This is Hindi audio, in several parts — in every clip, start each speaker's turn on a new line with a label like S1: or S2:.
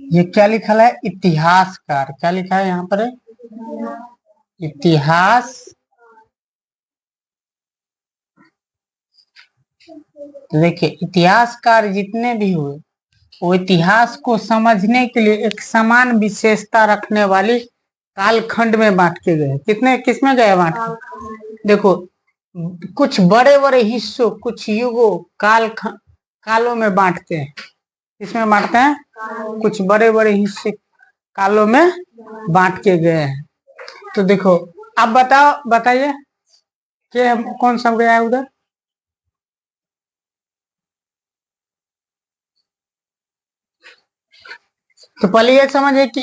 S1: ये क्या लिखा है? इतिहासकार। क्या लिखा है यहाँ पर? इतिहास। देखिए, इतिहासकार जितने भी हुए वो इतिहास को समझने के लिए एक समान विशेषता रखने वाली कालखंड में बांट के गए। कितने किसमें गए बांट के? देखो, कुछ बड़े बड़े हिस्सों, कुछ युगों, कालों में बांटते हैं। किसमें बांटते हैं? कुछ बड़े बड़े हिस्से कालों में बांट के गए हैं। तो देखो, अब बताइए कि कौन सा गया है उधर? तो पहले ये समझिए कि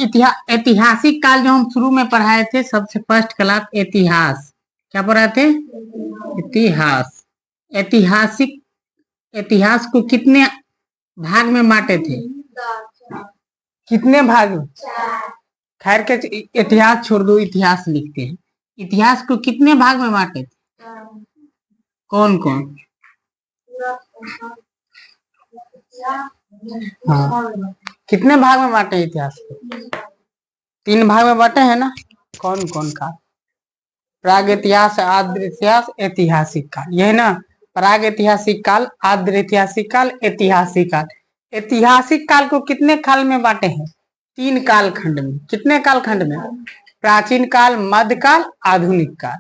S1: ऐतिहासिक काल जो हम शुरू में पढ़ाए थे, सबसे फर्स्ट क्लास इतिहास। क्या पढ़ाए थे? इतिहास। ऐतिहासिक इतिहास को कितने भाग में बांटे थे? कितने भाग में? खैर के इतिहास छोड़ दो, इतिहास लिखते हैं। इतिहास को कितने भाग में बांटे थे? कौन कौन? हाँ, कितने भाग में बांटे इतिहास को? 3 भाग में बांटे हैं ना। कौन कौन का? प्राग इतिहास, आद्र इतिहास, ऐतिहासिक काल। यह है ना। प्राग ऐतिहासिक काल, आद्र ऐतिहासिक काल, ऐतिहासिक काल। ऐतिहासिक काल को कितने काल में बांटे हैं? 3 कालखंड में। कितने कालखंड में? प्राचीन काल, मध्यकाल, आधुनिक काल।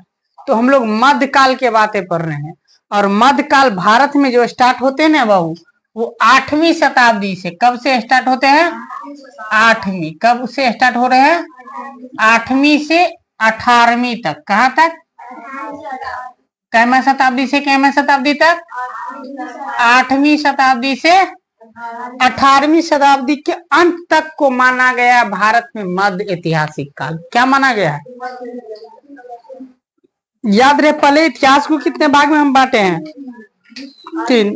S1: तो हम लोग मध्यकाल के बातें पढ़ रहे हैं। और मध्यकाल भारत में जो स्टार्ट होते हैं ना बाबू, वो 8वीं शताब्दी से। कब से स्टार्ट होते हैं? 8वीं। कब से स्टार्ट हो रहे हैं? 8वीं से 18वीं तक। कहाँ तक? कैमा शताब्दी से कैमा शताब्दी तक? 8वीं शताब्दी से 18वीं शताब्दी के अंत तक को माना गया भारत में मध्य ऐतिहासिक काल। क्या माना गया है? याद रहे, पहले इतिहास को कितने भाग में हम बांटे हैं? 3।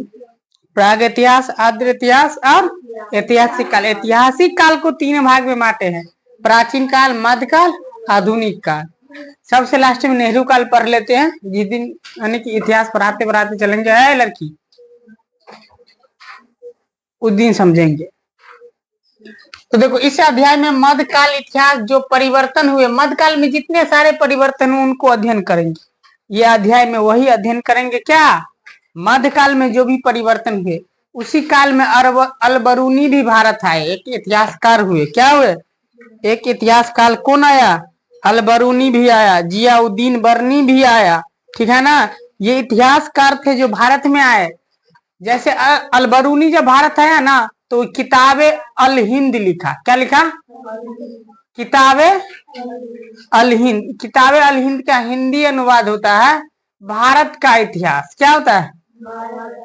S1: प्राग इतिहास, आद्र इतिहास और ऐतिहासिक काल। ऐतिहासिक काल को 3 भाग में बांटे हैं। प्राचीन काल, मध्यकाल, आधुनिक काल। सबसे लास्ट में नेहरू काल पढ़ लेते हैं, जिस दिन यानी कि इतिहास पढ़ाते पढ़ाते चलेंगे। है लड़की, उस दिन समझेंगे। तो देखो, इस अध्याय में मध्यकाल इतिहास जो परिवर्तन हुए, मध्यकाल में जितने सारे परिवर्तन हुए उनको अध्ययन करेंगे। ये अध्याय में वही अध्ययन करेंगे। क्या? मध्यकाल में जो भी परिवर्तन हुए। उसी काल में अलबरूनी भी भारत आए, एक इतिहासकार हुए। क्या हुए? एक इतिहासकार। कौन आया? अलबरूनी भी आया, जियाउद्दीन बर्नी भी आया। ठीक है ना। ये इतिहासकार थे जो भारत में आए। जैसे अलबरूनी जब भारत आया ना, तो किताबे अल हिंद लिखा। क्या लिखा? किताबे अल हिंद। किताबे अल हिंद का हिंदी अनुवाद होता है भारत का इतिहास। क्या होता है?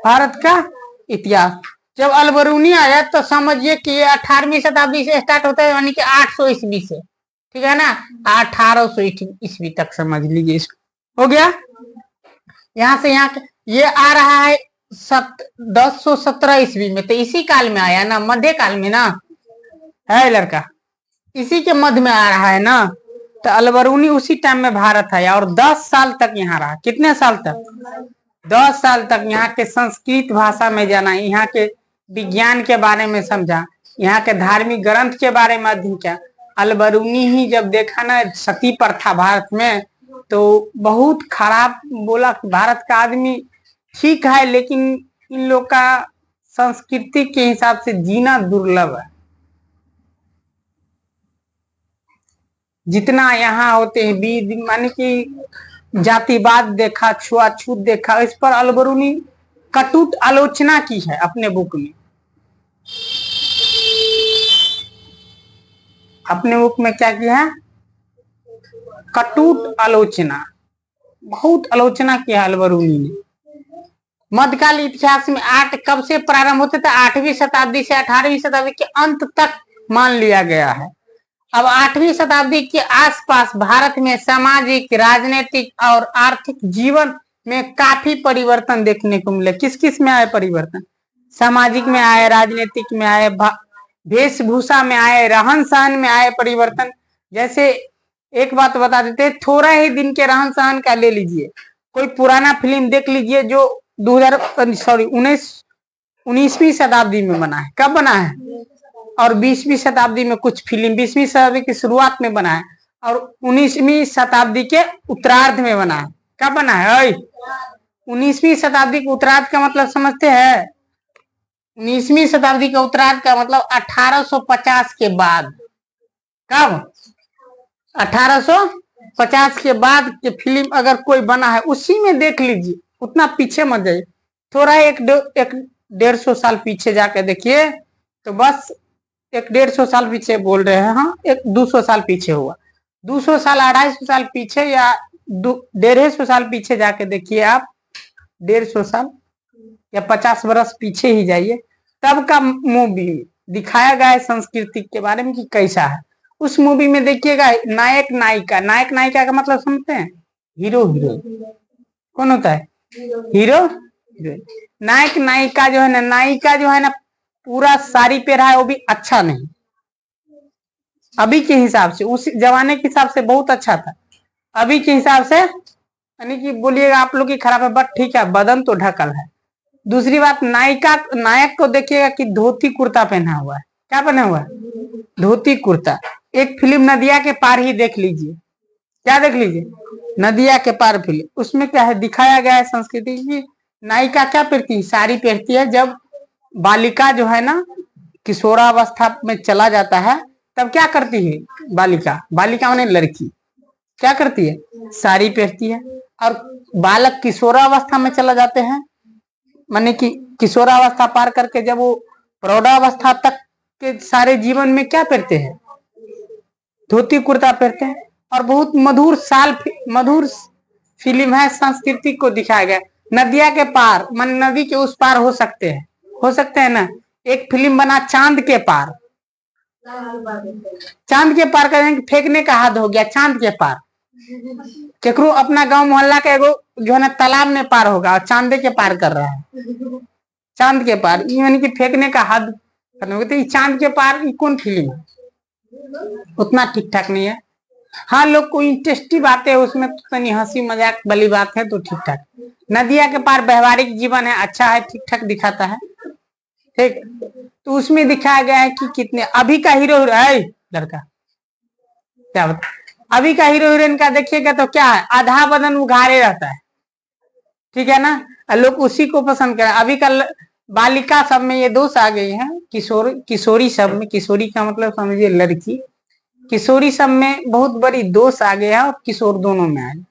S1: भारत का इतिहास। जब अलबरूनी आया तो समझिए कि ये 18वीं शताब्दी से स्टार्ट होता है, यानी कि 800 ईस्वी से। ठीक है ना। 1800 ईस्वी तक समझ लीजिए इसको। हो गया। यहाँ से यहाँ ये आ रहा है 1017 ईस्वी में। तो इसी काल में आया ना, मध्य काल में ना। है लड़का, इसी के मध्य में आ रहा है ना। तो अलबरूनी उसी टाइम में भारत आया और 10 साल तक यहाँ रहा। कितने साल तक? 10 साल तक यहाँ के संस्कृत भाषा में जाना, यहाँ के विज्ञान के बारे में समझा, यहाँ के धार्मिक ग्रंथ के बारे में अध्ययन किया। अलबरूनी ही जब देखा ना सती प्रथा भारत में, तो बहुत खराब बोला। भारत का आदमी ठीक है, लेकिन इन लोग का संस्कृति के हिसाब से जीना दुर्लभ है। जितना यहाँ होते हैं बीज, माने कि जातिवाद देखा, छुआछूत देखा, इस पर अलबरूनी कटुट आलोचना की है अपने बुक में। अपने बुक में क्या किया है? कटुट आलोचना। बहुत आलोचना किया अलबरूनी ने। मध्यकाल इतिहास में 8 कब से प्रारंभ होते थे? 8वीं शताब्दी से 18वीं शताब्दी के अंत तक मान लिया गया है। अब 8वीं शताब्दी के आसपास भारत में सामाजिक, राजनीतिक और आर्थिक जीवन में काफी परिवर्तन देखने को मिले। किस किस में आए परिवर्तन? सामाजिक में आए, राजनीतिक में आए, वेशभूषा में आए, रहन सहन में आए परिवर्तन। जैसे एक बात बता देते, थोड़ा ही दिन के रहन सहन का ले लीजिए कोई पुराना फिल्म देख लीजिए जो 19वीं शताब्दी में बना है। कब बना है? और 20वीं शताब्दी में कुछ फिल्म 20वीं शताब्दी की शुरुआत में बना है और 19वीं शताब्दी के उत्तरार्ध में बना है। कब बना है? 19वीं शताब्दी के उत्तरार्ध का मतलब समझते हैं? 19वीं शताब्दी का उत्तरार्ध का मतलब 1850 के बाद। कब? 1850 के बाद की फिल्म अगर कोई बना है उसी में देख लीजिए, उतना पीछे मत जाइए। थोड़ा एक 150 साल पीछे जाके देखिए तो बस 150 साल पीछे बोल रहे हैं, हाँ 200 साल पीछे हुआ। 200 साल 250 साल पीछे या 150 साल पीछे जाके देखिए आप, 150 साल या 50 बरस पीछे ही जाइए, तब का मूवी दिखाया गया है संस्कृति के बारे में कि कैसा है। उस मूवी में देखिएगा नायक नायिका, नायक नायिका का मतलब समझते हैं? Hero heroine. कौन होता है? Hero heroine. नायक नायिका जो है ना, नायिका जो है ना पूरा साड़ी पहना है, वो भी अच्छा नहीं। अभी के हिसाब से, उस जमाने के हिसाब से बहुत अच्छा था। अभी के हिसाब से यानी कि बोलिएगा आप लोग की खराब है, बट ठीक है, बदन तो ढकल है। दूसरी बात, नायिका नायक को देखिएगा कि धोती कुर्ता पहना हुआ है। क्या पहना हुआ है? धोती कुर्ता। एक फिल्म नदिया के पार ही देख लीजिए। क्या देख लीजिए? नदिया के पार फिल्म। उसमें क्या है दिखाया गया है संस्कृति की। नायिका क्या पहनती है? साड़ी पहनती है। जब बालिका जो है ना किशोरावस्था में चला जाता है तब क्या करती है बालिका? बालिका माने लड़की क्या करती है? साड़ी पहनती है। और बालक किशोरावस्था में चला जाते हैं, माने कि किशोरावस्था पार करके जब वो प्रौढ़ावस्था तक के सारे जीवन में क्या पहनते हैं? धोती कुर्ता पहनते हैं। और बहुत मधुर फिल्म है, संस्कृति को दिखाया गया। नदिया के पार मान नदी के उस पार हो सकते हैं ना। एक फिल्म बना चांद के पार। चांद के पार करेंगे, फेंकने का हाथ हो गया चांद के पार। केकरो अपना गांव मोहल्ला का एगो जो है ना तालाब में पार होगा और चांदे के पार कर रहा है। चांद के पार यानी कि फेंकने का हाथ करने होगा। तो चांद के पार कौन फिल्म है? उतना ठीक ठाक नहीं है। हाँ, लोग को इंटरेस्टिंग बात है उसमें, तो हंसी मजाक वाली बात है तो ठीक ठाक। नदिया के पार व्यवहारिक जीवन है, अच्छा है, ठीक ठाक दिखाता है। ठीक, तो उसमें दिखाया गया है कि कितने अभी का हीरो है लड़का, क्या बता, अभी का हीरो हीरोइन का देखिएगा तो क्या है, आधा बदन उघारे रहता है। ठीक है ना, लोग उसी को पसंद करें। अभी का बालिका सब में ये दोष आ गई है। किशोरी सब में, किशोरी का मतलब समझिए लड़की, किशोरी सब में बहुत बड़ी दोष आ गया है और किशोर दोनों में आ गया।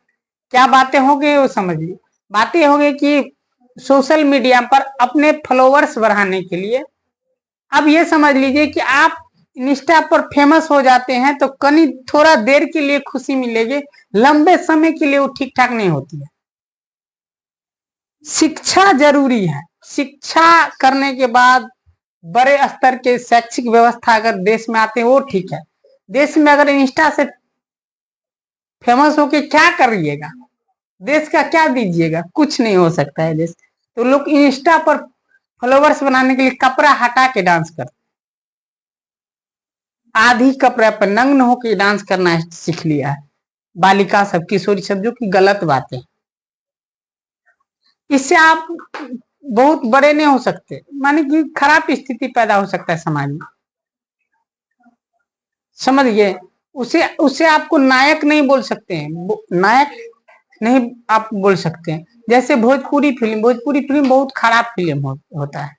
S1: क्या बातें हो गई वो समझिए। बातें हो गई कि सोशल मीडिया पर अपने फॉलोअर्स बढ़ाने के लिए, अब ये समझ लीजिए कि आप इंस्टा पर फेमस हो जाते हैं तो कहीं थोड़ा देर के लिए खुशी मिलेगी, लंबे समय के लिए वो ठीक ठाक नहीं होती है। शिक्षा जरूरी है। शिक्षा करने के बाद बड़े स्तर के शैक्षिक व्यवस्था अगर देश में आते हैं वो ठीक है। देश में अगर इंस्टा से फेमस होके क्या करिएगा? देश का क्या दीजिएगा? कुछ नहीं हो सकता है देश। तो लोग इंस्टा पर फॉलोवर्स बनाने के लिए कपड़ा हटा के डांस करते, आधी कपड़ा पर नग्न होकर डांस करना सीख लिया है बालिका सब, किशोरी सब, जो कि गलत बात है। इससे आप बहुत बड़े नहीं हो सकते, माने कि खराब स्थिति पैदा हो सकता है समाज में, समझिए। उसे आपको नायक नहीं बोल सकते हैं, नायक नहीं आप बोल सकते हैं। जैसे भोजपुरी फिल्म बहुत खराब फिल्म होता है।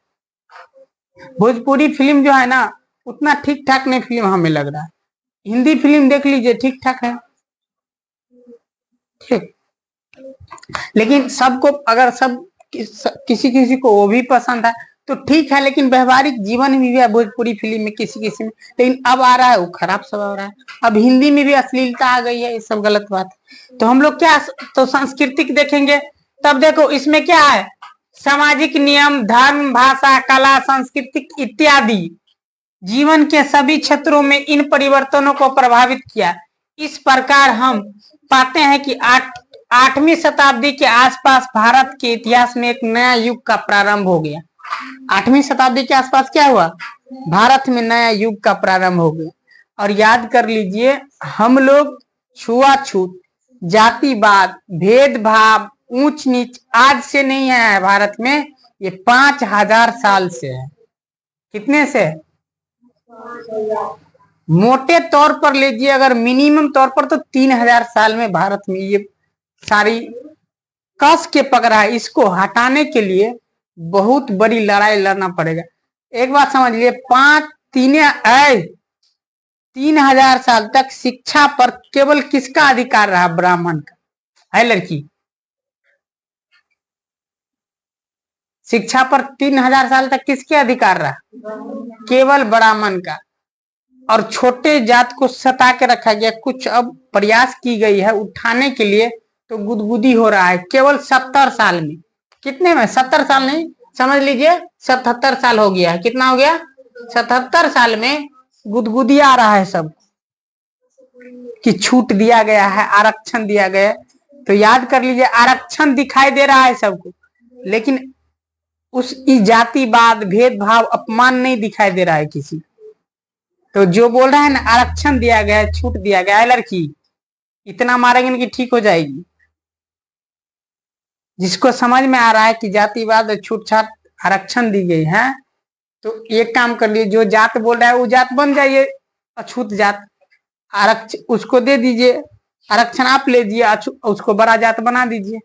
S1: भोजपुरी फिल्म जो है ना उतना ठीक ठाक नहीं फिल्म हमें लग रहा है। हिंदी फिल्म देख लीजिए, ठीक ठाक है, ठीक। लेकिन सबको अगर किसी किसी को वो भी पसंद है तो ठीक है, लेकिन व्यवहारिक जीवन भी है भोजपुरी फिल्म में किसी किसी में। लेकिन अब आ रहा है वो खराब सब आ रहा है। अब हिंदी में भी अश्लीलता आ गई है, ये सब गलत बात है। तो हम लोग क्या तो सांस्कृतिक देखेंगे, तब देखो इसमें क्या है, सामाजिक नियम, धर्म, भाषा, कला, सांस्कृतिक इत्यादि जीवन के सभी क्षेत्रों में इन परिवर्तनों को प्रभावित किया। इस प्रकार हम पाते हैं कि 8वीं शताब्दी के आसपास भारत के इतिहास में एक नया युग का प्रारंभ हो गया। 8वीं शताब्दी के आसपास क्या हुआ? भारत में नया युग का प्रारंभ हो गया। और याद कर लीजिए, हम लोग छुआछूत, जातिवाद, भेदभाव, ऊंच नीच आज से नहीं है भारत में, ये 5000 साल से है। कितने से? मोटे तौर पर लीजिए, अगर मिनिमम तौर पर तो 3000 साल में भारत में ये सारी कस के पकड़ा है। इसको हटाने के लिए बहुत बड़ी लड़ाई लड़ना पड़ेगा। एक बात समझ लिए, 3000 साल तक शिक्षा पर केवल किसका अधिकार रहा? ब्राह्मण का। है लड़की? शिक्षा पर 3000 साल तक किसके अधिकार रहा? केवल ब्राह्मण का। और छोटे जात को सता के रखा गया। कुछ अब प्रयास की गई है उठाने के लिए, तो गुदगुदी हो रहा है। केवल 70 साल में, कितने में? 70 साल नहीं, समझ लीजिए 77 साल हो गया है। कितना हो गया? 77 साल में गुदगुदी आ रहा है सब कि छूट दिया गया है, आरक्षण दिया गया है। तो याद कर लीजिए, आरक्षण दिखाई दे रहा है सबको, लेकिन उस जातिवाद, भेदभाव, अपमान नहीं दिखाई दे रहा है किसी। तो जो बोल रहा है ना आरक्षण दिया गया है, छूट दिया गया है, लड़की इतना मारेंगे कि ठीक हो जाएगी। जिसको समझ में आ रहा है कि जातिवाद और छूट छाट आरक्षण दी गई है, तो एक काम कर लिए, जो जात बोल रहा है वो जात बन जाइए, अछूत जात। आरक्षण उसको दे दीजिए, आरक्षण आप ले दीजिए, उसको बड़ा जात बना दीजिए।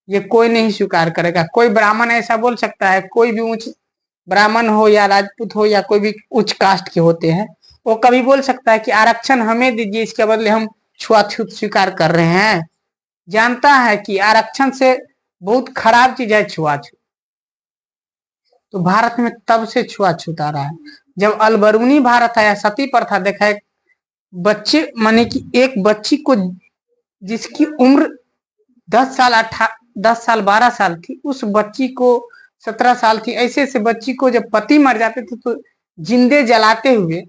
S1: ये कोई नहीं स्वीकार करेगा। कोई ब्राह्मण ऐसा बोल सकता है? कोई भी उच्च ब्राह्मण हो या राजपूत हो या कोई भी उच्च कास्ट के होते हैं, वो कभी बोल सकता है कि आरक्षण हमें दीजिए, इसके बदले हम छुआछूत स्वीकार कर रहे हैं? जानता है कि आरक्षण से बहुत खराब चीज है छुआछूत। तो भारत में तब से छुआछूत आ रहा है। जब अलबरूनी भारत आया, सती प्रथा देखा, एक बच्चे माने कि एक बच्ची को जिसकी उम्र 10 साल 12 साल थी, उस बच्ची को 17 साल थी, ऐसे ऐसे बच्ची को जब पति मर जाते थे तो जिंदे जलाते हुए,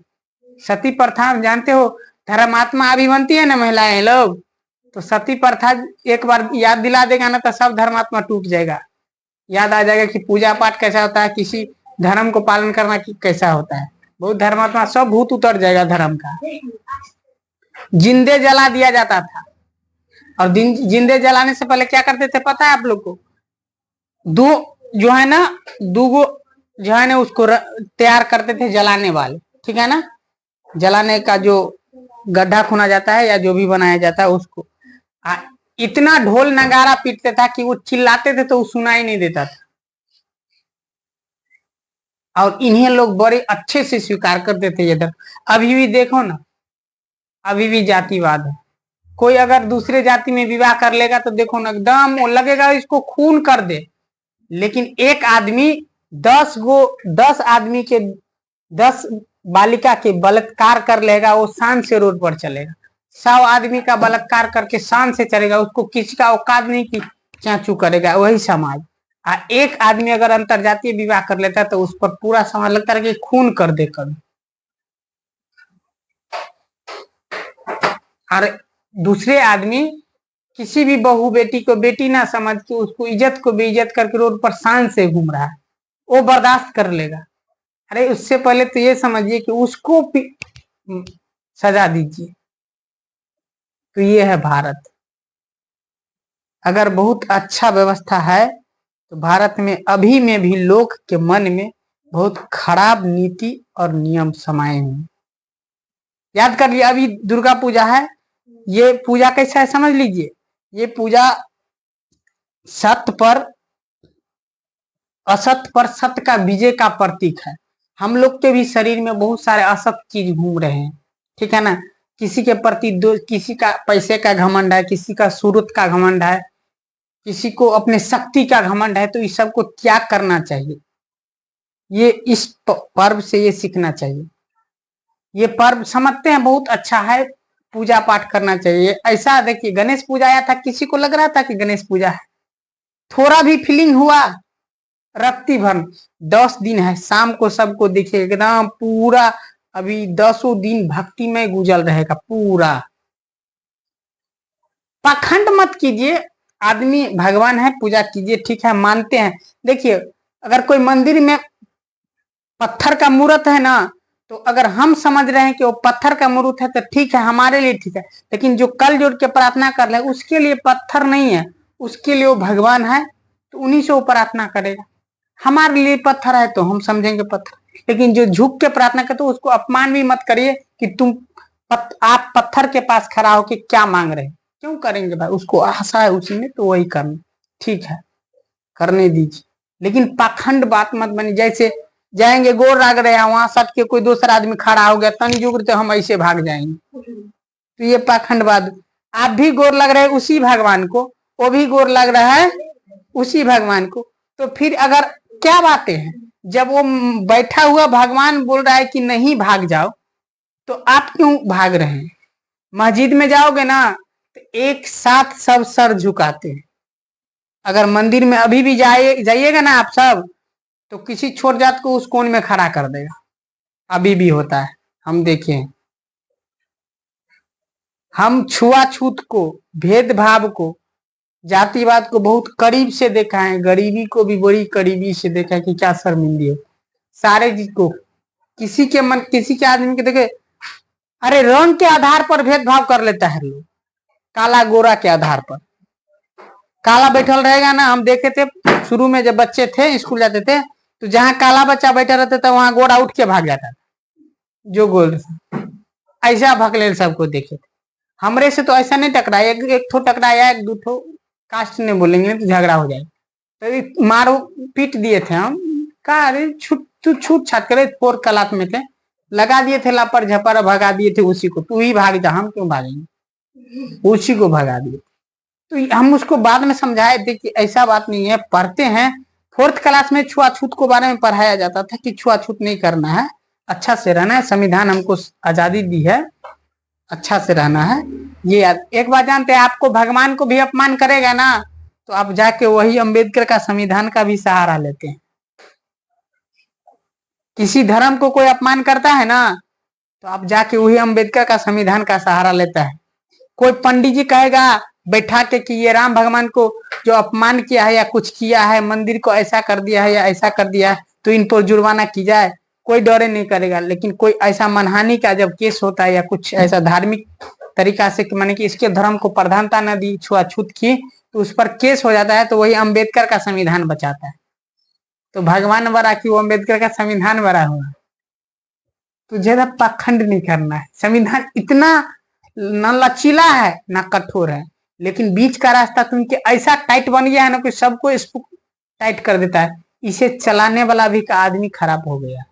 S1: सती प्रथा जानते हो, धर्मात्मा अभी बनती है ना महिलाएं लोग, तो सती प्रथा एक बार याद दिला देगा ना तो सब धर्मात्मा टूट जाएगा। याद आ जाएगा कि पूजा पाठ कैसा होता है, किसी धर्म को पालन करना कैसा होता है। बहुत धर्मात्मा सब भूत उतर जाएगा धर्म का। जिंदे जला दिया जाता था। और जिंदे जलाने से पहले क्या करते थे पता है आप लोग को? दो जो है ना, दूगो जो है ना उसको तैयार करते थे जलाने वाले, ठीक है ना। जलाने का जो गड्ढा खुना जाता है या जो भी बनाया जाता है उसको इतना ढोल नगारा पीटते था कि वो चिल्लाते थे तो वो सुनाई नहीं देता था। और इन्हें लोग बड़े अच्छे से स्वीकार करते थे ये धर्म। अभी भी देखो ना, अभी भी जातिवाद है। कोई अगर दूसरे जाति में विवाह कर लेगा तो देखो ना एकदम वो लगेगा इसको खून कर दे। लेकिन एक आदमी 10 आदमी के 10 बालिका के बलात्कार कर लेगा, वो शान से रोड पर चलेगा। 100 आदमी का बलात्कार करके शान से चलेगा, उसको किसी का औकात नहीं कि चाचू करेगा। वही समाज। एक आदमी अगर अंतरजातीय विवाह कर लेता है तो उस पर पूरा समाज लगता है कि खून कर दे कर। और दूसरे आदमी किसी भी बहू बेटी को बेटी ना समझ के उसको इज्जत को बेइज्जत करके रोड पर शान से घूम रहा है, वो बर्दाश्त कर लेगा। अरे उससे पहले तो ये समझिए कि उसको सजा दीजिए। तो ये है भारत। अगर बहुत अच्छा व्यवस्था है तो भारत में अभी में भी लोग के मन में बहुत खराब नीति और नियम समाये हुए। याद कर लिया, अभी दुर्गा पूजा है। ये पूजा कैसा है समझ लीजिए। ये पूजा सत्य पर असत्य पर सत्य का विजय का प्रतीक है। हम लोग के भी शरीर में बहुत सारे असत्य चीज घूम रहे हैं, ठीक है ना। किसी के प्रति किसी का पैसे का घमंड है, किसी का सूरत का घमंड है, किसी को अपने शक्ति का घमंड है। तो इस सब को त्याग करना चाहिए। ये इस पर्व से ये सीखना चाहिए। ये पर्व समझते हैं बहुत अच्छा है, पूजा पाठ करना चाहिए। ऐसा देखिए गणेश पूजा आया था, किसी को लग रहा था कि गणेश पूजा है? थोड़ा भी फीलिंग हुआ? रत्ती भर 10 दिन है, शाम को सबको दिखे एकदम पूरा। अभी 10 दिन भक्ति में गुजर रहेगा पूरा। पाखंड मत कीजिए। आदमी भगवान है, पूजा कीजिए, ठीक है, मानते हैं। देखिए अगर कोई मंदिर में पत्थर का मूर्त है ना, तो अगर हम समझ रहे हैं कि वो पत्थर का मूर्त है तो ठीक है, हमारे लिए ठीक है। लेकिन जो कल जोड़ के प्रार्थना कर रहे हैं उसके लिए पत्थर नहीं है, उसके लिए वो भगवान है, तो उन्हीं से वो प्रार्थना करेगा। हमारे लिए पत्थर है तो हम समझेंगे पत्थर, लेकिन जो झुक के प्रार्थना करते उसको अपमान भी मत करिए कि आप पत्थर के पास खड़ा होके क्या मांग रहे हैं। क्यों करेंगे भाई, उसको आशा है उसी में तो वही करना, ठीक है करने दीजिए, लेकिन पाखंड बात मत बनी। जैसे जाएंगे गोर लाग रहे हैं, वहां सट के कोई दूसरा आदमी खड़ा हो गया तन जुग तो हम ऐसे भाग जाएंगे, तो ये पाखंड बात। आप भी गोर लग रहे हैं उसी भगवान को, वो भी गोर लग रहा है उसी भगवान को, तो फिर अगर क्या बातें हैं, जब वो बैठा हुआ भगवान बोल रहा है कि नहीं भाग जाओ, तो आप क्यों भाग रहे हैं। मस्जिद में जाओगे ना तो एक साथ सब सर झुकाते हैं। अगर मंदिर में अभी भी जाइएगा ना आप सब, तो किसी छोट जात को उस कोन में खड़ा कर देगा, अभी भी होता है, हम देखे हैं। हम छुआछूत को, भेदभाव को, जातिवाद को बहुत करीब से देखा है, गरीबी को भी बड़ी करीबी से देखा है कि क्या शर्मिंदी हो। सारे चीज को किसी के मन, किसी के आदमी के देखे, अरे रंग के आधार पर भेदभाव कर लेता है लोग, काला गोरा के आधार पर। काला बैठल रहेगा ना, हम देखे थे शुरू में जब बच्चे थे स्कूल जाते थे, तो जहां काला बच्चा बैठा रहता था वहां गोरा उठ के भाग जाता था, जो गोल ऐसा भकलेल सबको देखे थे। हमरे से तो ऐसा नहीं टकराया, एक ठो टकराया, एक दो ठो कास्ट ने बोलेंगे तो झगड़ा हो जाएगा, तो मारो पीट दिए थे हम। कहा अरे छूट छाट करे, 4 क्लास में थे, लगा दिए थे लापर झपर, भगा दिए थे उसी को, तू ही भाग जा, हम क्यों भागेंगे, उसी को भगा दिए। तो हम उसको बाद में समझाए थे कि ऐसा बात नहीं है, पढ़ते हैं 4th क्लास में छुआछूत को बारे में पढ़ाया जाता था कि छुआछूत नहीं करना है, अच्छा से रहना है, संविधान हमको आजादी दी है, अच्छा से रहना है। ये एक बात जानते हैं, आपको भगवान को भी अपमान करेगा ना तो आप जाके वही अंबेडकर का संविधान का भी सहारा लेते हैं। किसी धर्म को कोई अपमान करता है ना तो आप जाके वही अंबेडकर का संविधान का सहारा लेता है। कोई पंडित जी कहेगा बैठा के कि ये राम भगवान को जो अपमान किया है या कुछ किया है, मंदिर को ऐसा कर दिया है या ऐसा कर दिया है, तो इन पर जुर्माना की जाए, कोई डरे नहीं करेगा। लेकिन कोई ऐसा मनहानि का जब केस होता है या कुछ ऐसा धार्मिक तरीका से माने कि इसके धर्म को प्रधानता न दी, छुआछूत की, तो उस पर केस हो जाता है, तो वही अंबेडकर का संविधान बचाता है। तो भगवान बड़ा कि वो अंबेडकर का संविधान बड़ा हुआ, तो ज्यादा पाखंड नहीं करना है। संविधान इतना न लचीला है ना कठोर है, लेकिन बीच का रास्ता तुमके ऐसा टाइट बन गया है ना कि सबको इसको टाइट कर देता है, इसे चलाने वाला भी का आदमी खराब हो गया।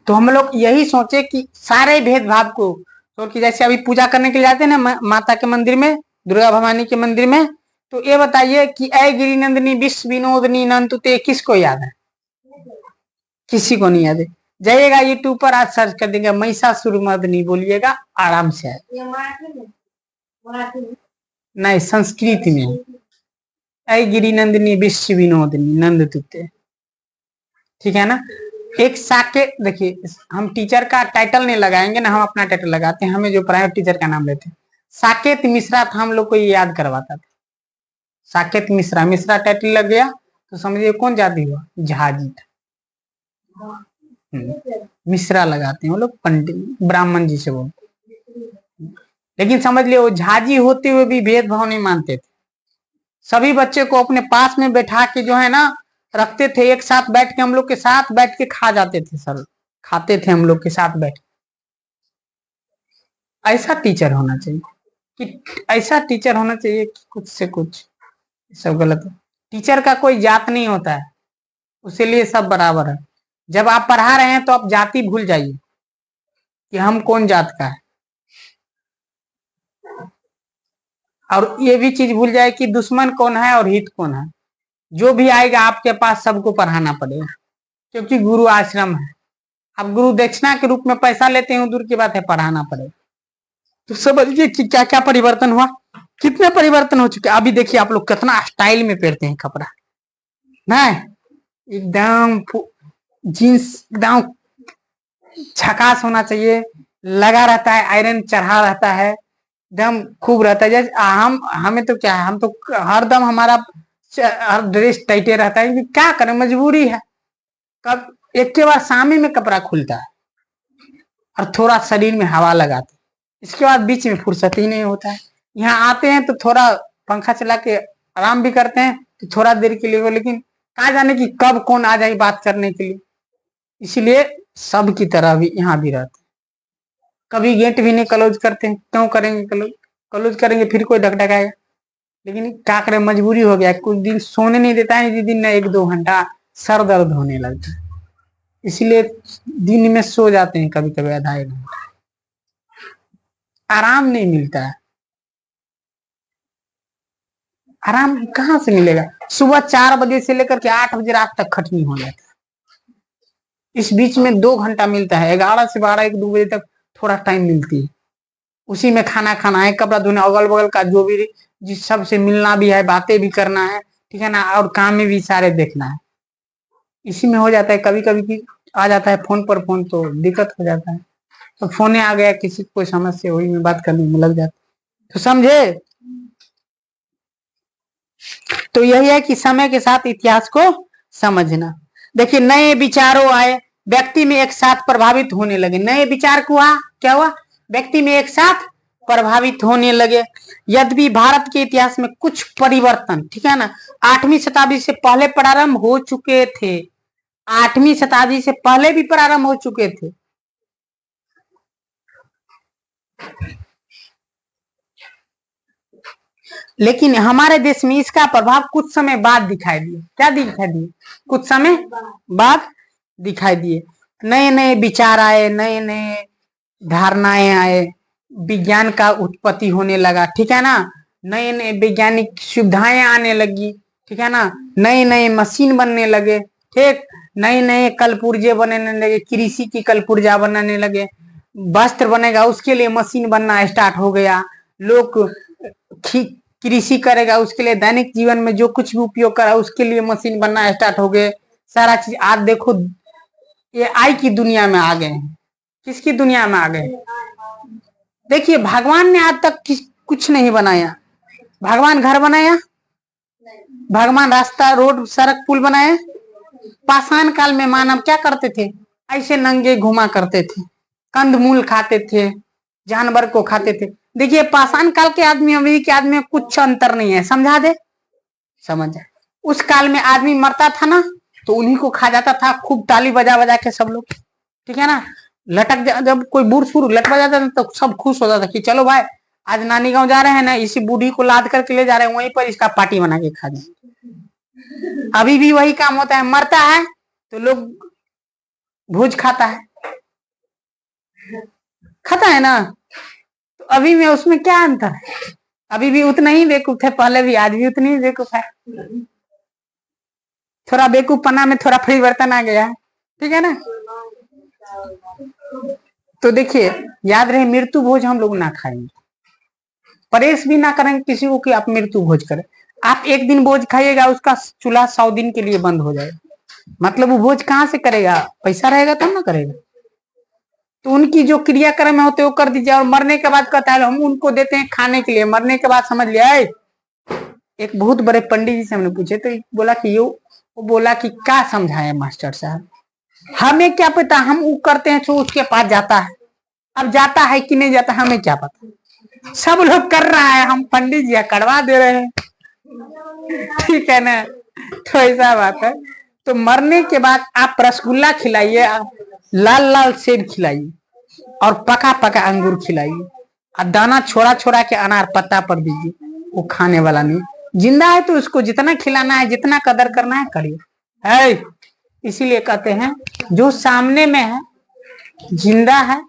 S1: तो हम लोग यही सोचे कि सारे भेदभाव को छोड़ के, जैसे अभी पूजा करने के लिए जाते हैं ना माता के मंदिर में, दुर्गा भवानी के मंदिर में, तो ये बताइए कि ऐ गिरी नंदिनी विश्व विनोदनी नंतुते किसको याद है, किसी को नहीं याद है। जाइएगा यूट्यूब पर आज सर्च कर देंगे महिषासुरमर्दिनी, बोलिएगा आराम से है। नहीं संस्कृत में ऐ गिरी नंदिनी विश्व विनोदनी नंद तुते, ठीक है ना। एक साकेत, देखिए हम टीचर का टाइटल नहीं लगाएंगे ना, हम अपना टाइटल लगाते हैं, हमें जो प्राइवेट टीचर का नाम लेते हैं, साकेत मिश्रा था, हम लोग को ये याद करवाता था, साकेत मिश्रा, मिश्रा टाइटल लग गया तो समझिए कौन जाति हुआ, झाजी था। मिश्रा लगाते हैं वो लोग, पंडित ब्राह्मण जी से बोलते, लेकिन समझ लियो वो झाजी होते हुए भी भेदभाव नहीं मानते थे। सभी बच्चे को अपने पास में बैठा के जो है ना रखते थे, एक साथ बैठ के हम लोग के साथ बैठ के खा जाते थे, सर खाते थे हम लोग के साथ बैठ। ऐसा टीचर होना चाहिए कि ऐसा टीचर होना चाहिए कि कुछ से कुछ, सब गलत है। टीचर का कोई जात नहीं होता है, उसके लिए सब बराबर है। जब आप पढ़ा रहे हैं तो आप जाति भूल जाइए कि हम कौन जात का है, और ये भी चीज भूल जाए कि दुश्मन कौन है और हित कौन है। जो भी आएगा आपके पास सबको पढ़ाना पड़ेगा, क्योंकि गुरु आश्रम है। आप गुरु दक्षिणा के रूप में पैसा लेते हैं, दूर की बात है, पढ़ाना पड़ेगा। तो समझिए कि क्या क्या परिवर्तन हुआ, कितने परिवर्तन हो चुके। अभी देखिए आप लोग कितना स्टाइल में पहनते हैं कपड़ा, ना एकदम जींस एकदम झकास होना चाहिए, लगा रहता है, आयरन चढ़ा रहता है, एकदम खूब रहता है। जैसे हमें तो क्या है, हम तो हरदम हमारा हर ड्रेस टाइटे रहता है, क्या करें मजबूरी है। कब एक के बाद सामने में कपड़ा खुलता है और थोड़ा शरीर में हवा लगाते, इसके बाद बीच में फुर्सत ही नहीं होता है। यहाँ आते हैं तो थोड़ा पंखा चला के आराम भी करते हैं तो थोड़ा देर के लिए, लेकिन कहा जाने की कब कौन आ जाए बात करने के लिए। इसलिए सब की तरह भी यहाँ भी रहते हैं। कभी गेट भी नहीं क्लोज करते हैं, क्यों करेंगे क्लोज? क्लोज करेंगे फिर कोई ढकढकाएगा। लेकिन क्या करें, मजबूरी हो गया। कुछ दिन सोने नहीं देता है, जिस दिन ना 1-2 घंटा सर दर्द होने लगता है, इसलिए दिन में सो जाते हैं कभी कभी आधा 1 घंटा। आराम नहीं मिलता है। आराम कहाँ से मिलेगा? सुबह 4 बजे से लेकर के 8 बजे रात तक खटनी हो जाती है। इस बीच में 2 घंटा मिलता है, 11 से 12, 1-2 बजे तक थोड़ा टाइम मिलती है। उसी में खाना खाना है, कपड़ा धोना, अगल बगल का जो भी जिस सबसे मिलना भी है, बातें भी करना है, ठीक है ना, और काम में भी सारे देखना है। इसी में हो जाता है। कभी कभी की आ जाता है फोन पर फोन, तो दिक्कत हो जाता है। तो फोन आ गया, किसी को कोई समस्या हुई, में बात करने में लग जाता है। तो समझे? तो यही है कि समय के साथ इतिहास को समझना। देखिए, नए विचारों आए, व्यक्ति में एक साथ प्रभावित होने लगे। नए विचार को क्या हुआ? व्यक्ति में एक साथ प्रभावित होने लगे। यद्यपि भारत के इतिहास में कुछ परिवर्तन, ठीक है ना, 8वीं शताब्दी से पहले प्रारंभ हो चुके थे। 8वीं शताब्दी से पहले भी प्रारंभ हो चुके थे। लेकिन हमारे देश में इसका प्रभाव कुछ समय बाद दिखाई दिए। क्या दिखाई दिए? कुछ समय बाद दिखाई दिए। नए नए विचार आए, नए नए धारणाएं आए, विज्ञान का उत्पत्ति होने लगा, ठीक है ना, नए नए वैज्ञानिक सुविधाएं आने लगी, ठीक है ना, नए नए मशीन बनने लगे, ठीक, नए नए कलपुर्जे बनने लगे, कृषि की कलपुर्जा बनाने लगे, वस्त्र बनेगा उसके लिए मशीन बनना स्टार्ट हो गया, लोग कृषि करेगा उसके लिए दैनिक जीवन में जो कुछ भी उपयोग करा उसके लिए मशीन बनना स्टार्ट हो गए। सारा चीज आज देखो AI की दुनिया में आ गए हैं। किसकी दुनिया में आ गए? देखिए, भगवान ने आज तक कुछ नहीं बनाया। भगवान घर बनाया? भगवान रास्ता, रोड, सड़क, पुल बनाए? पाषाण काल में मानव क्या करते थे? ऐसे नंगे घुमा करते थे, कंदमूल खाते थे, जानवर को खाते थे। देखिए, पाषाण काल के आदमी अभी के आदमी में कुछ अंतर नहीं है। समझा दे? समझ जाए। उस काल में आदमी मरता था ना, तो उन्हीं को खा जाता था, खूब ताली बजा बजा के सब लोग, ठीक है ना, लटक जब कोई बूढ़ शुरू लटक जाता था तो सब खुश होता था कि चलो भाई, आज नानी गांव जा रहे हैं ना, इसी बूढ़ी को लाद करके ले जा रहे हैं, वहीं पर इसका पार्टी बना के खा जाए। अभी भी वही काम होता है। मरता है तो लोग भोज खाता है ना। तो अभी में उसमें क्या अंतर है? अभी भी उतना ही बेवकूफ है, पहले भी, आज भी उतनी ही बेवकूफ है। थोड़ा बेवकूफपना में थोड़ा परिवर्तन आ गया है, ठीक है ना। तो देखिए, याद रहे, मृत्यु भोज हम लोग ना खाएंगे, परहेज भी ना करेंगे किसी को कि आप मृत्यु भोज करें। आप एक दिन भोज खाइएगा, उसका चूल्हा 100 दिन के लिए बंद हो जाएगा। मतलब वो भोज कहाँ से करेगा? पैसा रहेगा तब ना करेगा। तो उनकी जो क्रियाक्रम होते वो कर दीजिए, और मरने के बाद कहता है हम उनको देते हैं खाने के लिए। मरने के बाद समझ लिया। एक बहुत बड़े पंडित जी से हमने पूछे तो बोला कि वो बोला कि क्या समझाए मास्टर साहब, हमें क्या पता, हम वो करते हैं तो उसके पास जाता है, अब जाता है कि नहीं जाता हमें क्या पता। सब लोग कर रहा है, हम पंडित जी करवा दे रहे हैं, ठीक है ना। तो ऐसा बात है। तो मरने के बाद आप रसगुल्ला खिलाइए, लाल लाल सेब खिलाइए, और पका पका अंगूर खिलाइए, और दाना छोड़ा छोड़ा के अनार पत्ता पर दीजिए, वो खाने वाला नहीं। जिंदा है तो उसको जितना खिलाना है, जितना कदर करना है करिए, है। इसीलिए कहते हैं जो सामने में है, जिंदा है,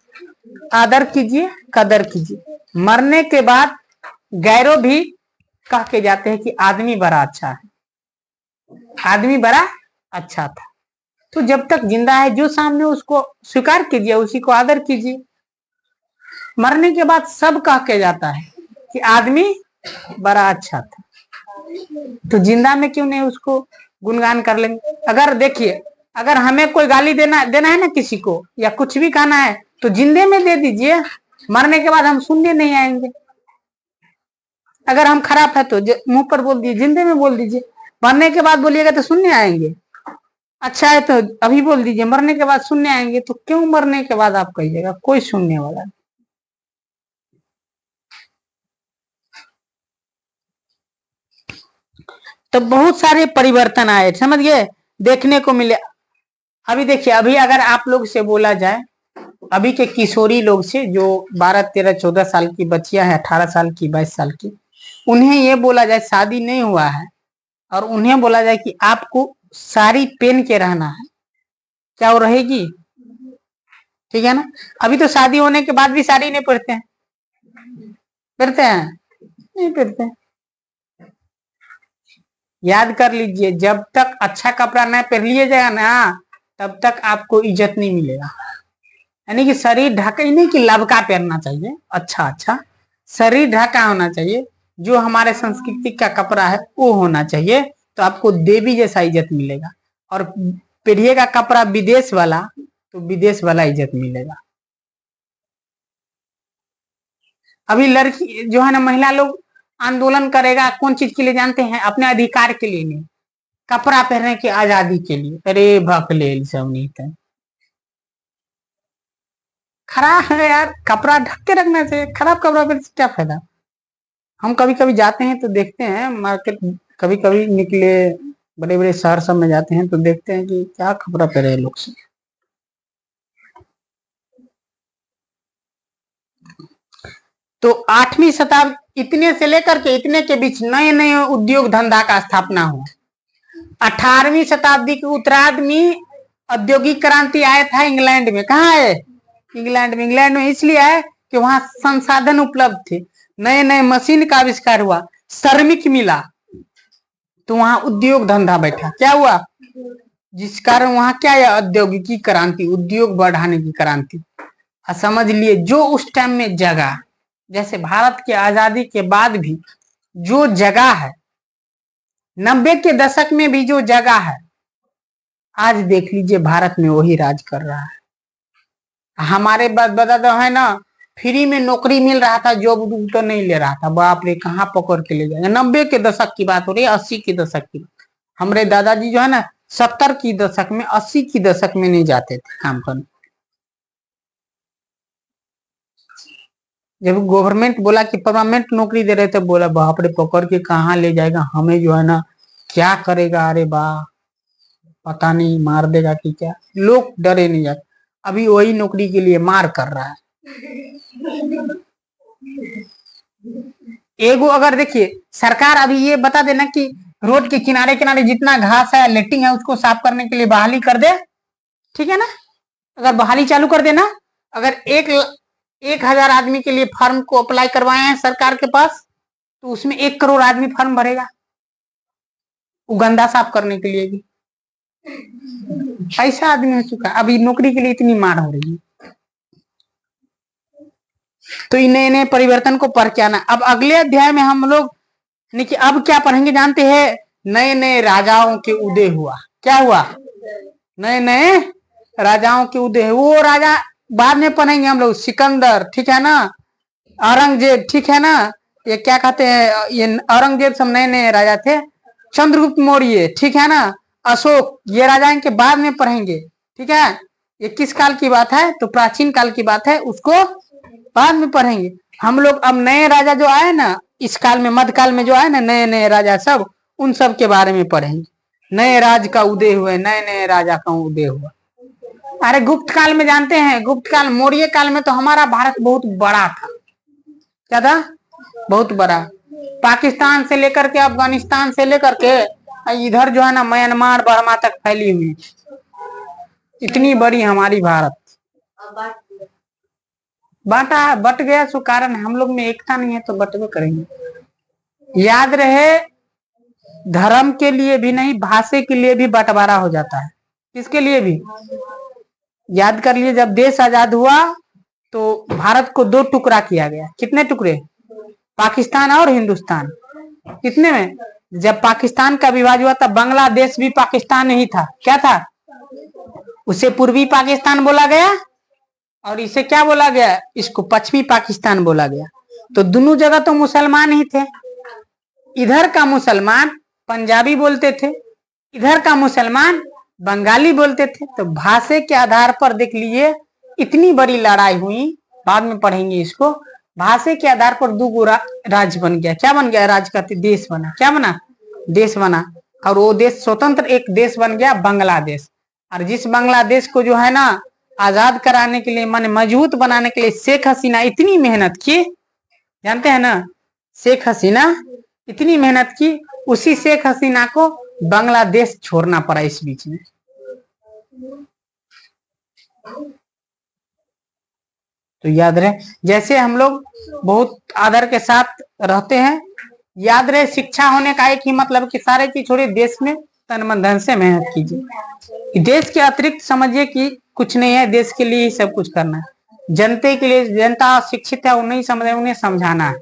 S1: आदर कीजिए, कदर कीजिए। मरने के बाद गैरों भी कह के जाते हैं कि आदमी बड़ा अच्छा है, आदमी बड़ा अच्छा था। तो जब तक जिंदा है, जो सामने उसको स्वीकार कीजिए, उसी को आदर कीजिए। मरने के बाद सब कह के जाता है कि आदमी बड़ा अच्छा था, तो जिंदा में क्यों नहीं उसको गुणगान कर लेंगे। अगर देखिए, अगर हमें कोई गाली देना है ना किसी को, या कुछ भी कहना है, तो जिंदे में दे दीजिए, मरने के बाद हम सुनने नहीं आएंगे। अगर हम खराब है तो मुंह पर बोल दीजिए, जिंदे में बोल दीजिए। मरने के बाद बोलिएगा तो सुनने आएंगे। अच्छा है तो अभी बोल दीजिए, मरने के बाद सुनने आएंगे। तो क्यों मरने के बाद आप कहिएगा? कोई सुनने वाला नहीं। तो बहुत सारे परिवर्तन आए, समझ गए, देखने को मिले। अभी देखिए, अभी अगर आप लोग से बोला जाए, अभी के किशोरी लोग से जो 12, 13, 14 साल की बच्चियां हैं, 18 साल की, 22 साल की, उन्हें ये बोला जाए शादी नहीं हुआ है और उन्हें बोला जाए कि आपको साड़ी पहन के रहना है, क्या वो रहेगी? ठीक है ना। अभी तो शादी होने के बाद भी साड़ी नहीं पहनते हैं, पहनते हैं? नहीं पहनते हैं। याद कर लीजिए, जब तक अच्छा कपड़ा नहीं पहन लिया जाएगा ना, तब तक आपको इज्जत नहीं मिलेगा। यानी कि शरीर ढका ही नहीं कि लबका पहनना चाहिए, अच्छा अच्छा शरीर ढका होना चाहिए, जो हमारे संस्कृति का कपड़ा है वो होना चाहिए, तो आपको देवी जैसा इज्जत मिलेगा। और पहनिएगा कपड़ा विदेश वाला, तो विदेश वाला इज्जत मिलेगा। अभी लड़की जो है ना, महिला लोग आंदोलन करेगा कौन चीज के लिए जानते हैं? अपने अधिकार के लिए नहीं, कपड़ा पहनने की आजादी के लिए। अरे भकले सब नहीं था, खराब है यार, कपड़ा ढक के रखना चाहिए, खराब कपड़ा पहनने से क्या फायदा? हम कभी कभी जाते हैं तो देखते हैं मार्केट, कभी कभी निकले बड़े बड़े शहर सब में जाते हैं तो देखते हैं कि क्या कपड़ा पहने लोग से। तो 8वीं शताब्दी इतने से लेकर के इतने के बीच नए नए उद्योग धंधा का स्थापना हुआ। 18वीं शताब्दी के उत्तरार्ध में औद्योगिक क्रांति आया था इंग्लैंड में। कहाँ है? इंग्लैंड में। इंग्लैंड में इसलिए आया कि वहां संसाधन उपलब्ध थे, नए नए मशीन का आविष्कार हुआ, श्रमिक मिला, तो वहां उद्योग धंधा बैठा। क्या हुआ? जिस कारण वहां क्या है? औद्योगिकी क्रांति, उद्योग बढ़ाने की क्रांति। समझ लिए, जो उस टाइम में जगह, जैसे भारत की आजादी के बाद भी जो जगह है, 90 के दशक में भी जो जगह है, आज देख लीजिए भारत में वही राज कर रहा है। हमारे बता दो है ना, फ्री में नौकरी मिल रहा था, जॉब तो नहीं ले रहा था, बाप रे कहाँ पकड़ के ले जाएगा। 90 के दशक की बात हो रही है, 80 के दशक की। हमारे दादाजी जो है ना, 70 की दशक में, 80 की दशक में नहीं जाते थे काम करने। जब गवर्नमेंट बोला कि परमानेंट नौकरी दे रहे थे, बोला बाप रे पकड़ के कहाँ ले जाएगा हमें, जो है ना क्या करेगा, अरे वाह पता नहीं मार देगा कि क्या। लोग डरे नहीं जाते। अभी वही नौकरी के लिए मार कर रहा है। एगो अगर देखिए, सरकार अभी ये बता देना कि रोड के किनारे किनारे जितना घास है, लेटिंग है, उसको साफ करने के लिए बहाली कर दे, ठीक है ना। अगर बहाली चालू कर देना, अगर 1,000 आदमी के लिए फॉर्म को अप्लाई करवाए हैं सरकार के पास, तो उसमें 1 करोड़ आदमी फॉर्म भरेगा, वो गंदा साफ करने के लिए भी। ऐसा आदमी हो चुका है, अभी नौकरी के लिए इतनी मार हो रही है। तो इन नए नए परिवर्तन को पढ़ के आना। अब अगले अध्याय में हम लोग कि अब क्या पढ़ेंगे जानते हैं? नए नए राजाओं के उदय हुआ। क्या हुआ? नए नए राजाओं के उदय। वो राजा बाद में पढ़ेंगे हम लोग, सिकंदर, ठीक है ना, औरंगजेब, ठीक है ना, ये क्या कहते हैं, ये औरंगजेब सब नए नए राजा थे, चंद्रगुप्त मौर्य, ठीक है ना, अशोक, ये राजा इनके बाद में पढ़ेंगे, ठीक है। ये किस काल की बात है? तो प्राचीन काल की बात है, उसको बाद में पढ़ेंगे हम लोग। अब नए राजा जो आए ना इस काल में, मध्यकाल में जो आए ना नए नए राजा, सब उन सब के बारे में पढ़ेंगे। नए राज का उदय हुए, नए नए राजा का उदय हुआ। अरे गुप्त काल में जानते हैं, गुप्त काल, मौर्य काल में तो हमारा भारत बहुत बड़ा था। क्या था? बहुत बड़ा। पाकिस्तान से लेकर के, अफगानिस्तान से लेकर के इधर जो है ना म्यांमार बर्मा तक फैली हुई, इतनी बड़ी हमारी भारत। बांटा, बट गया, सो कारण हम लोग में एकता नहीं है, तो बटवे करेंगे। याद रहे, धर्म के लिए भी नहीं, भाषा के लिए भी बंटवारा हो जाता है। किसके लिए भी? याद कर लिए, जब देश आजाद हुआ तो भारत को 2 टुकड़ा किया गया। कितने टुकड़े? पाकिस्तान और हिंदुस्तान। कितने में? जब पाकिस्तान का विभाजन हुआ तब बांग्लादेश भी पाकिस्तान ही था। क्या था? उसे पूर्वी पाकिस्तान बोला गया और इसे क्या बोला गया? इसको पश्चिमी पाकिस्तान बोला गया। तो दोनों जगह तो मुसलमान ही थे। इधर का मुसलमान पंजाबी बोलते थे, इधर का मुसलमान बंगाली बोलते थे। तो भाषा के आधार पर देख लिए इतनी बड़ी लड़ाई हुई, बाद में पढ़ेंगे इसको। भाषा के आधार पर 2 राज्य बन गया। क्या बन गया? राज्य का देश बना। क्या बना? देश बना, और वो देश स्वतंत्र एक देश बन गया बांग्लादेश। और जिस बांग्लादेश को जो है ना आजाद कराने के लिए, माने मजबूत बनाने के लिए शेख हसीना इतनी मेहनत की, जानते हैं ना, शेख हसीना इतनी मेहनत की, उसी शेख हसीना को बांग्लादेश छोड़ना पड़ा इस बीच में। तो याद रहे, जैसे हम लोग बहुत आदर के साथ रहते हैं, याद रहे शिक्षा होने का एक ही मतलब कि सारे चीज छोड़िए, देश में तन मन धन से मेहनत कीजिए। देश के अतिरिक्त समझिए कि कुछ नहीं है, देश के लिए ही सब कुछ करना है, जनते के लिए। जनता शिक्षित है, वो नहीं समझ रहे, उन्हें समझाना है।